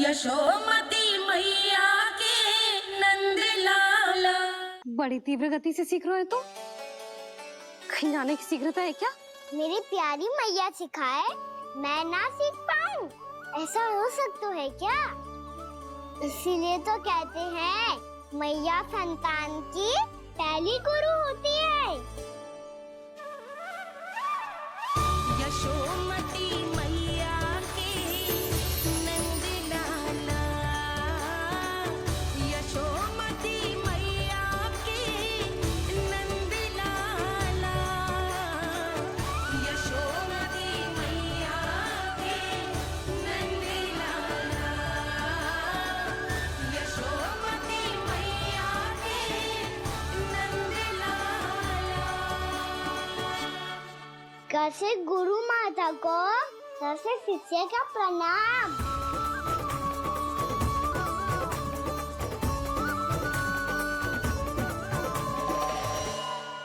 यशोमती मैया के नंद लाला। बड़ी तीव्र गति से सीख रहे हो तो कहीं आने की शीघ्रता है क्या? मेरी प्यारी मैया सिखाए मैं ना सीख पाऊं, ऐसा हो सकता है क्या? इसीलिए तो कहते हैं मैया संतान की पहली गुरु होती है। यशोमती मैया के नंद लाला, यशोमती मैया के नंद लाला, यशोमती मैया के नंद लाला, यशोमती मैया के नंद लाला। कैसे गुरु माता को कैसे शिष्य का प्रणाम।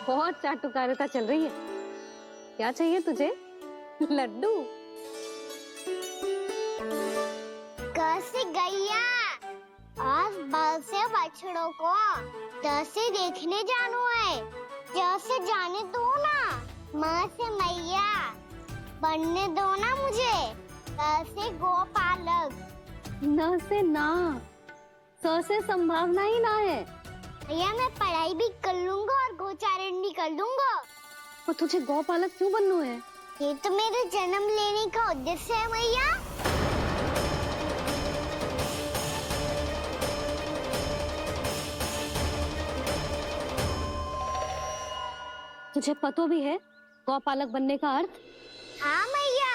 बहुत चाटुकारिता चल रही है। क्या चाहिए तुझे? लड्डू? कैसे गैया आज बल से बछड़ों को जैसे देखने जानो है, जैसे जाने दो ना, माँ से मैया बनने दो ना मुझे, कैसे गोपालक। न से ना, स से संभावना ही ना है। भैया मैं पढ़ाई भी कर लूंगा और गोचारण भी कर दूंगा। और तुझे गौपालक क्यों बनना है? ये तो मेरे जन्म लेने का उद्देश्य है मैया। तुझे पता भी है गौपालक बनने का अर्थ? हाँ मैया,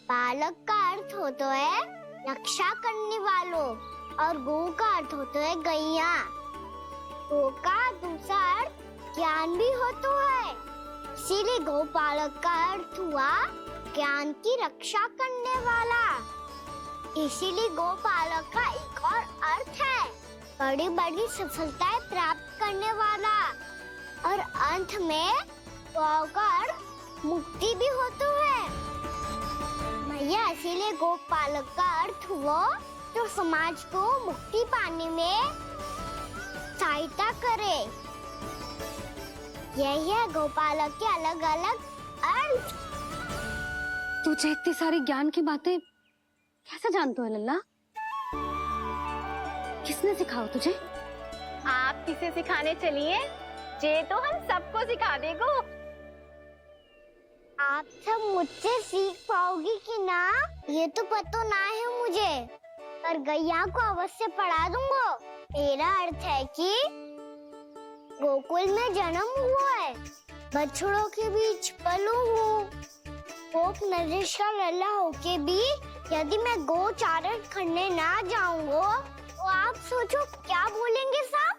बालक का अर्थ होता है रक्षा करने वालों और गौ का अर्थ होता है गैया। गौ का दूसरा अर्थ ज्ञान भी होता है, इसीलिए गौपालक का अर्थ हुआ ज्ञान की रक्षा करने वाला। इसीलिए गौपालक का एक और अर्थ है बड़ी बड़ी सफलताएं प्राप्त करने वाला, और अंत में गौ का अर्थ मुक्ति भी होता है। मैया इसीलिए गोपालक का अर्थ हुआ जो समाज को मुक्ति पाने में सहायता करे। यही है गोपालक के अलग अलग अर्थ। तुझे इतनी सारी ज्ञान की बातें कैसे जानते हो लल्ला? किसने सिखाओ तुझे? आप किसे सिखाने चलिए, जे तो हम सबको सिखा देगो। आप सब मुझसे सीख पाओगी कि ना ये तो पता ना है मुझे, पर गैया को अवश्य पढ़ा दूंगा। मेरा अर्थ है कि गोकुल में जन्म हुआ है, बछड़ों के बीच पलू हूँ, गोप नरेश का लल्ला होके भी यदि मैं गोचारण करने ना जाऊंगा तो आप सोचो क्या बोलेंगे साहब?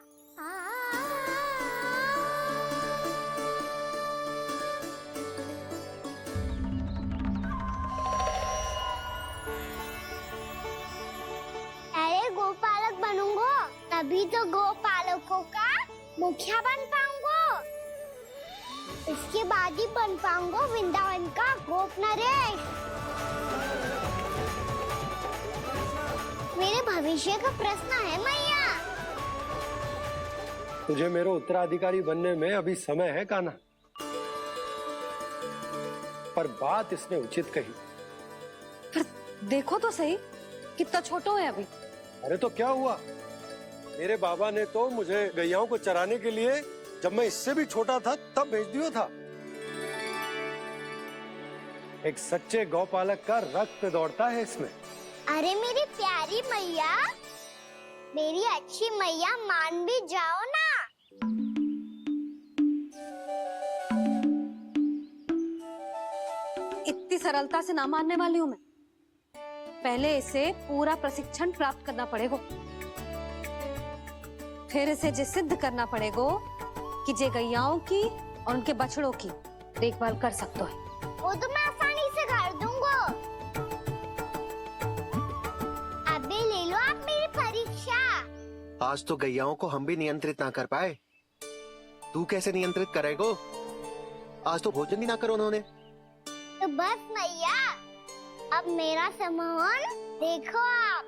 अरे गोपालक बनूंगा तभी तो गोपालकों का मुखिया बन पाऊंगा, इसके बाद ही बन पाऊंगा वृंदावन का गोप नरेश। मेरे भविष्य का प्रश्न है मैया। तुझे मेरा उत्तराधिकारी बनने में अभी समय है कान्हा, पर बात इसने उचित कही। पर देखो तो सही कितना छोटा है अभी। अरे तो क्या हुआ, मेरे बाबा ने तो मुझे गैयाओं को चराने के लिए जब मैं इससे भी छोटा था तब भेज दिया था। एक सच्चे गौपालक का रक्त दौड़ता है इसमें। अरे मेरी प्यारी मैया, मेरी अच्छी मैया मान भी जाओ ना। इतनी सरलता से ना मानने वाली हूँ मैं। पहले इसे पूरा प्रशिक्षण प्राप्त करना पड़ेगा, फिर इसे जे सिद्ध करना पड़ेगा कि जे गैयाओं की और उनके बछड़ों की देखभाल कर सकते है। वो तो मैं आसानी से कर दूंगा। अबे ले लो आप मेरी परीक्षा। आज तो गैयाओं को हम भी नियंत्रित ना कर पाए, तू कैसे नियंत्रित करेगो? आज तो भोजन भी ना करो उन्होंने। तो बस मैया, अब मेरा सम्मान देखो आप।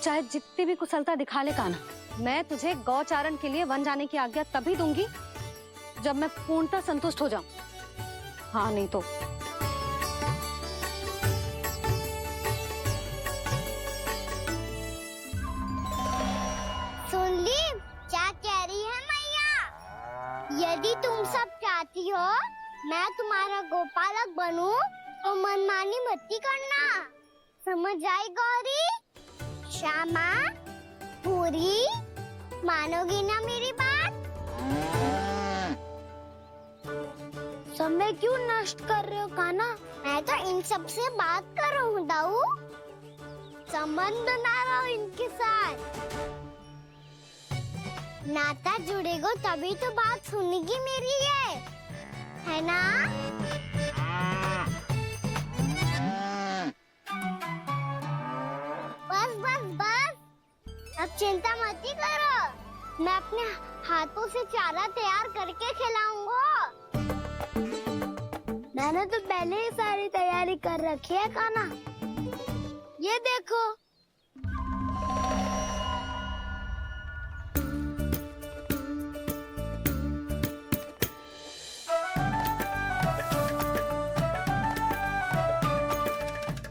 चाहे जितनी भी कुशलता दिखा ले कान्हा, मैं तुझे गौचारण के लिए वन जाने की आज्ञा तभी दूंगी जब मैं पूर्णतः संतुष्ट हो जाऊं। हाँ नहीं तो सुन ली क्या कह रही है मैया? यदि तुम सब चाहती हो मैं तुम्हारा गोपालक बनूं तो मनमानी मत करना, समझ आई गौरी? श्यामा, पूरी, मानोगी ना मेरी बात? समय क्यों नष्ट कर रहे हो कान्हा? मैं तो इन सब से बात कर रहा हूँ दाऊ, संबंध बना रहा हूँ इनके साथ। नाता जुड़ेगा तभी तो बात सुनेगी मेरी है ना? बस बस बस, अब चिंता मत ही करो, मैं अपने हाथों से चारा तैयार करके खिलाऊंगा। मैंने तो पहले ही सारी तैयारी कर रखी है कान्हा, ये देखो।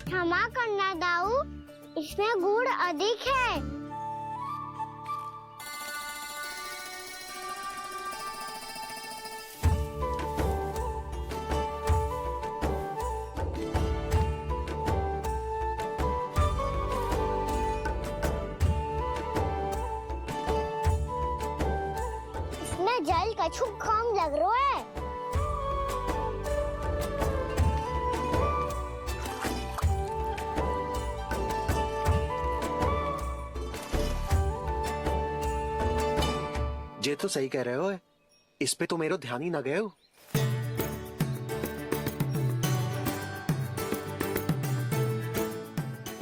क्षमा करना दाऊ, इसमें गुड़ अधिक है। इसमें जल कछु कम लग रहा है। ये तो सही कह रहे हो, इस पे तो मेरो ध्यान ही ना गए हो।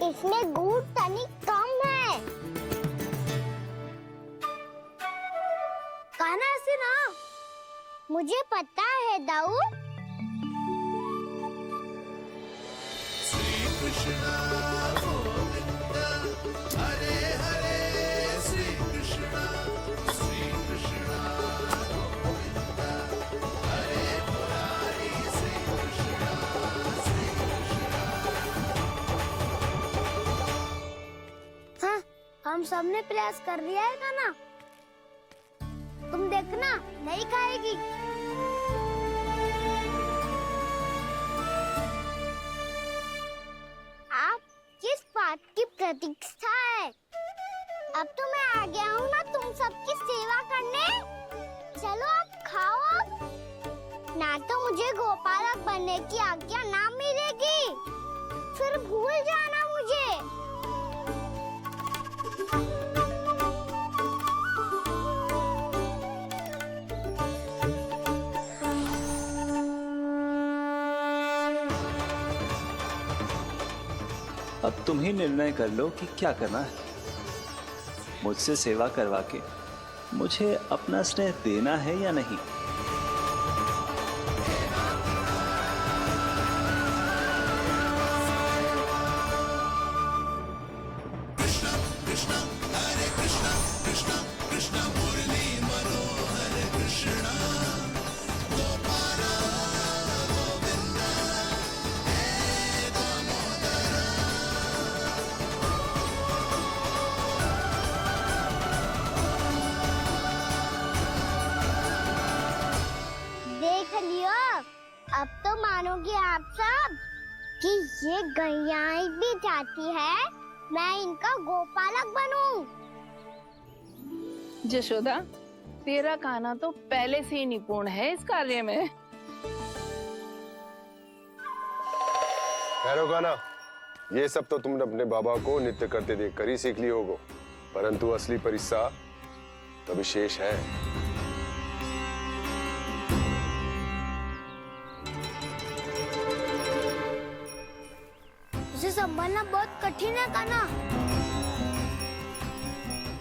इसमें गुड़ तनिक कम है। कान्हा ऐसे ना, मुझे पता है दाऊ। हाँ, हम सबने प्रयास कर लिया है कान्हा, तुम देखना नहीं खाएगी। आप किस बात की प्रतीक्षा है? अब तो मैं आ गया हूँ ना तुम सबकी सेवा करने। चलो अब खाओ, ना तो मुझे गोपालक बनने की आज्ञा ना मिलेगी, फिर भूल जाना मुझे। अब तुम ही निर्णय कर लो कि क्या करना है। मुझसे सेवा करवा के मुझे अपना स्नेह देना है या नहीं। देख लियो, अब तो मानोगे आप सब कि ये गैयाएं भी चाहती है मैं इनका गोपालक बनूं। जशोदा, तेरा कान्हा तो पहले से ही निपुण है इस कार्य में। ठहरो कान्हा, ये सब तो तुमने अपने बाबा को नृत्य करते देखकर ही सीख लिया होगा, परंतु असली परिश्रा तो विशेष है। उसे संभालना बहुत कठिन है कान्हा।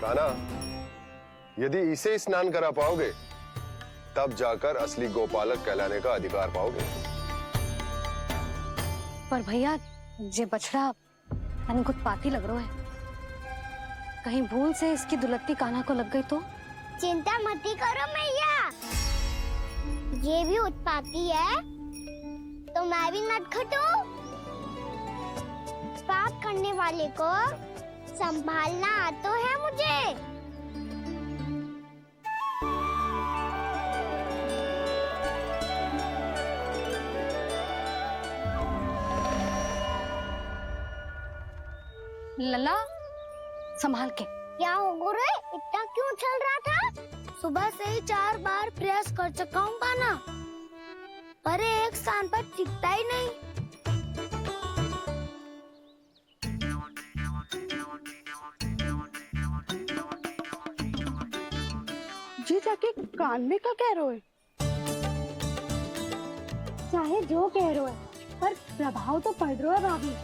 कान्हा, यदि इसे स्नान करा पाओगे तब जाकर असली गोपालक कहलाने का अधिकार पाओगे। पर भैया ये बछड़ा उत्पाती लग रहा है। कहीं भूल से इसकी दुलत्ती कान्हा को लग गई तो? चिंता मत करो मैया, ये भी उत्पाती है तो मैं भी नटखट हूँ। पाप करने वाले को संभालना आता है मुझे। लला संभाल के। क्या हो गुरु, इतना क्यों चल रहा था? सुबह से ही 4 बार प्रयास कर चुका हूँ पाना, पर एक स्थान पर टिकता ही नहीं। जी जाके कान में का कह रहे हो? चाहे जो कह रहे हो, पर प्रभाव तो पड़ रहा है भाभी।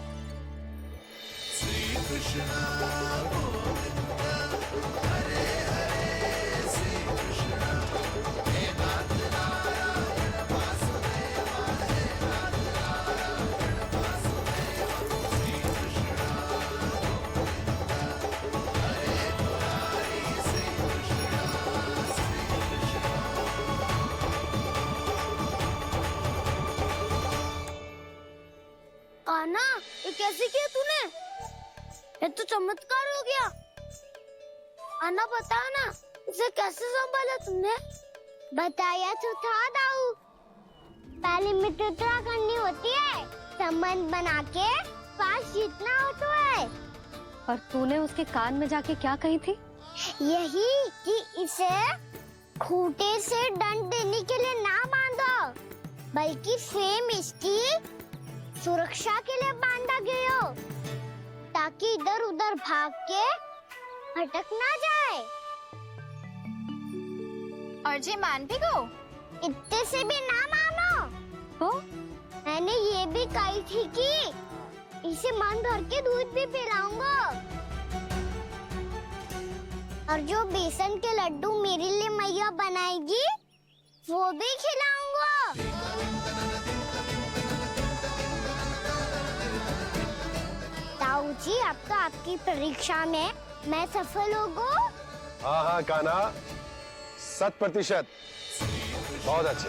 कान्हा, ये कैसे किया तूने? ये तो चमत्कार हो गया। आना बता ना, इसे कैसे संभाला तुमने? बताया तो था दाऊ, पहले मित्रता करनी होती है, संबंध बना के पास जीतना होता है। पर तूने उसके कान में जाके क्या कही थी? यही कि इसे खूंटे से दंड देने के लिए ना बांधो, बल्कि स्वयं इसकी सुरक्षा के लिए बांधा गया हो, ताकि इधर उधर भाग के भटक ना जाए। और जी मान भी गो? इतने से भी ना मानो। तो मैंने ये भी कही थी कि इसे मन भर के दूध भी पिलाऊंगा, और जो बेसन के लड्डू मेरे लिए मैया बनाएगी वो भी खिलाऊंगा। ताऊ जी, अब तो आपकी परीक्षा में मैं सफल होगा। हाँ हाँ कान्हा, 100%। बहुत अच्छे।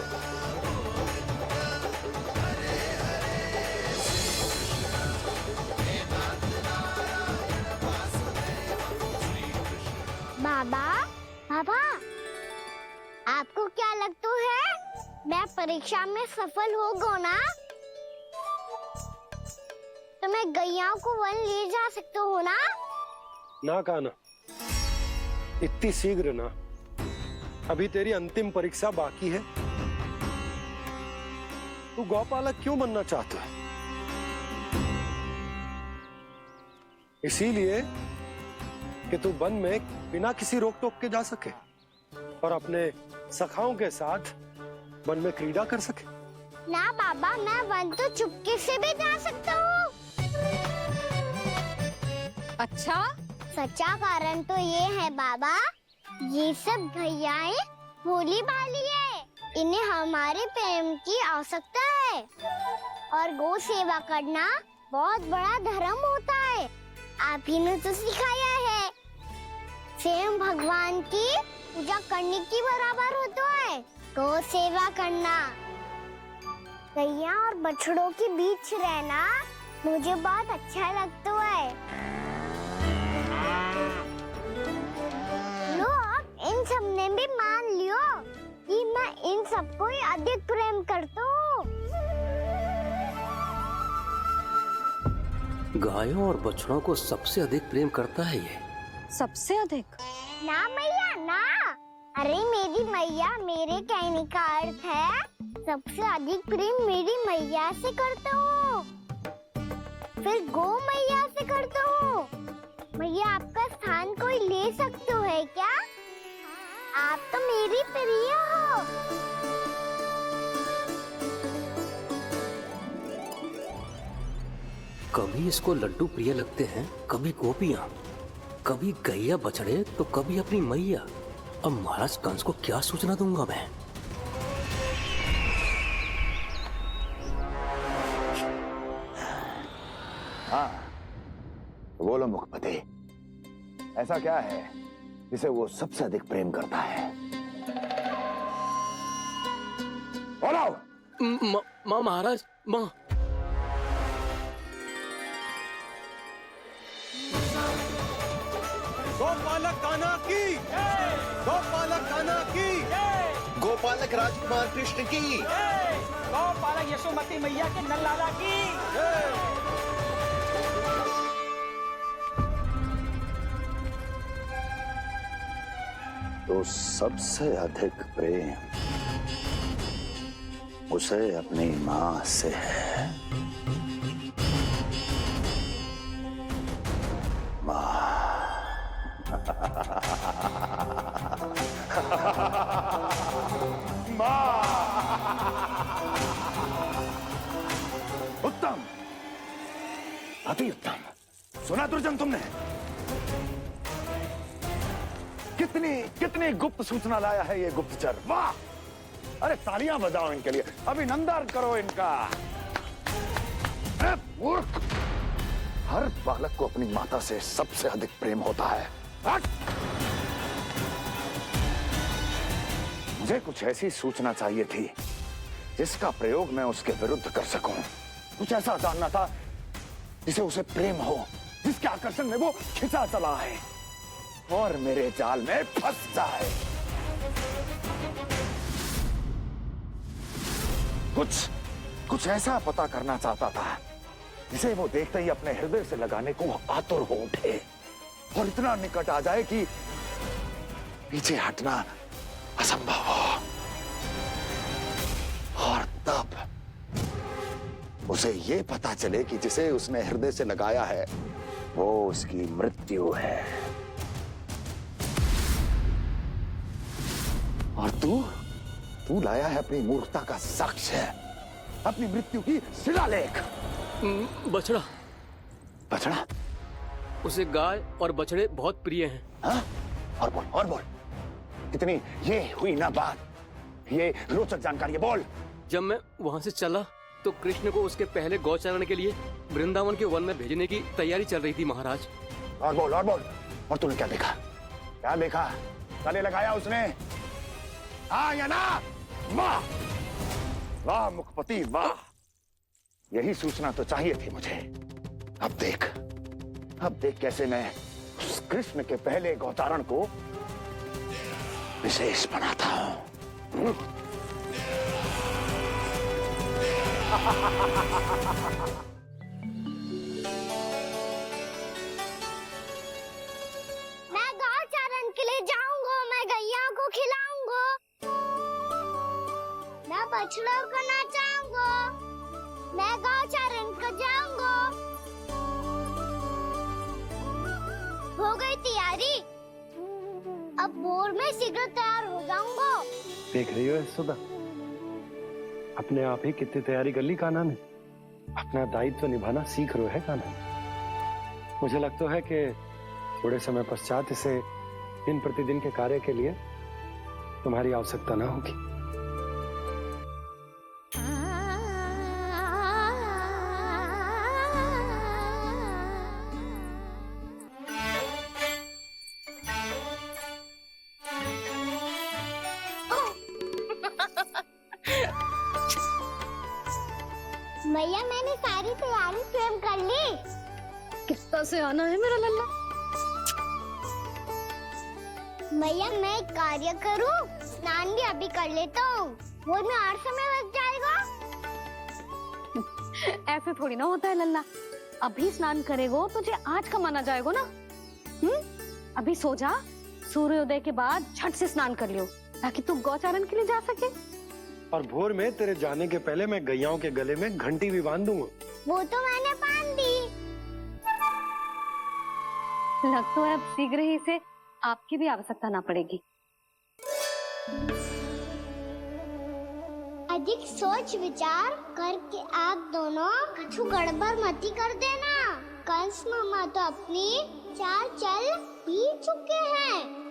बाबा, बाबा, आपको क्या लगता है मैं परीक्षा में सफल होगा ना? तो मैं गैयाओं को वन ले जा सकता हूँ ना? ना कान्हा, इतनी शीघ्र ना, अभी तेरी अंतिम परीक्षा बाकी है। तू गौपालक क्यों बनना चाहता है? इसीलिए कि तू वन में बिना किसी रोक टोक के जा सके और अपने सखाओं के साथ वन में क्रीड़ा कर सके। ना बाबा, मैं वन तो चुपके से भी जा सकता हूँ। अच्छा, सच्चा कारण तो ये है बाबा, ये सब गैयाएं भोली भाली है, इन्हें हमारे प्रेम की आवश्यकता है, और गौ सेवा करना बहुत बड़ा धर्म होता है। आप ही ने तो सिखाया है, स्वयं भगवान की पूजा करने की बराबर होता है गौ सेवा करना। गैया और बछड़ों के बीच रहना मुझे बहुत अच्छा लगता है। लो, इन सब ने भी मान लियो कि मैं इन सबको ही अधिक प्रेम करता हूँ। गायों और बछड़ों को सबसे अधिक प्रेम करता है ये। सबसे अधिक? ना मैया ना, अरे मेरी मैया, मेरे कहने का अर्थ है सबसे अधिक प्रेम मेरी मैया से करता हूँ, फिर गौ मैया से करता हूँ। मैया, आपका स्थान कोई ले सकते है क्या? आप तो मेरी प्रिय हो। कभी इसको लड्डू प्रिय लगते हैं, कभी गोपियाँ, कभी गैया बछड़े, तो कभी अपनी मैया। अब महाराज कंस को क्या सूचना दूंगा मैं? हाँ, बोलो मुखपति, ऐसा क्या है जिसे वो सबसे अधिक प्रेम करता है? बोलो। माँ महाराज, माँ। गोपालक कान्हा की, गोपालक कान्हा की, गोपालक राजकुमार कृष्ण की, गोपालक यशोमती मैया के नल्लाला की। तो सबसे अधिक प्रेम उसे अपनी माँ से है। उत्तम, अति उत्तम। सुना दुर्जन तुमने? कितनी कितनी गुप्त सूचना लाया है ये गुप्तचर। वाह! अरे तालियां बजाओ इनके लिए, अभिनंदन करो इनका। मूर्ख! हर बालक को अपनी माता से सबसे अधिक प्रेम होता है। हट! मुझे कुछ ऐसी सूचना चाहिए थी जिसका प्रयोग मैं उसके विरुद्ध कर सकूं। कुछ ऐसा जानना था जिसे उसे प्रेम हो, जिसके आकर्षण में वो खिंचा चला है और मेरे जाल में फंस जाए। कुछ ऐसा पता करना चाहता था जिसे वो देखते ही अपने हृदय से लगाने को आतुर हो उठे और इतना निकट आ जाए कि पीछे हटना असंभव हो। और तब उसे ये पता चले कि जिसे उसने हृदय से लगाया है वो उसकी मृत्यु है। और तू लाया है अपनी मूर्खता का साक्ष्य, अपनी मृत्यु की शिलालेख। बछड़ा। बछड़ा? उसे गाय और बछड़े बहुत प्रिय हैं। हाँ? और बोल। कितनी ये हुई ना बात, ये रोचक जानकारी बोल। जब मैं वहाँ से चला तो कृष्ण को उसके पहले गौचारण के लिए वृंदावन के वन में भेजने की तैयारी चल रही थी महाराज। और बोल। और तूने क्या देखा? गले लगाया उसने? हाँ या ना? वाह वाह मुखपति वाह, यही सूचना तो चाहिए थी मुझे। अब देख कैसे मैं उस कृष्ण के पहले गौचारण को विशेष बनाता हूं। मैं गौचारण के लिए जाऊंगा, मैं गैया को खिलाऊंगा, मैं बछड़ों को नचाऊंगा, मैं गौचारण को जाऊंगा। हो गई तैयारी, अब भोर में शीघ्र तैयार हो जाऊंगा। देख रही हो सुधा, अपने आप ही कितनी तैयारी कर ली कान्हा ने। अपना दायित्व निभाना सीख रहे है कान्हा। मुझे लगता है कि थोड़े समय पश्चात इसे दिन प्रतिदिन के कार्य के लिए तुम्हारी आवश्यकता ना होगी। मैया मैंने सारी तैयारी स्वयं कर ली। कितना से आना है मेरा लल्ला? मैया मैं एक कार्य करूं, स्नान भी अभी कर लेता हूँ, वो में और समय लग जाएगा। ऐसे थोड़ी ना होता है लल्ला, अभी स्नान करेगो तुझे आज का माना जाएगा ना। अभी सो जा, सूर्योदय के बाद झट से स्नान कर लियो ताकि तू गौचारण के लिए जा सके। और भोर में तेरे जाने के पहले मैं गैयाओं के गले में घंटी भी बांध दूंगा। वो तो मैंने बांध दी। लग तो है अब शीघ्र ही से आपकी भी आवश्यकता ना पड़ेगी। अधिक सोच विचार करके आप दोनों कछु गड़बड़ मती कर देना। कंस मामा तो अपनी चाल चल ही चुके हैं।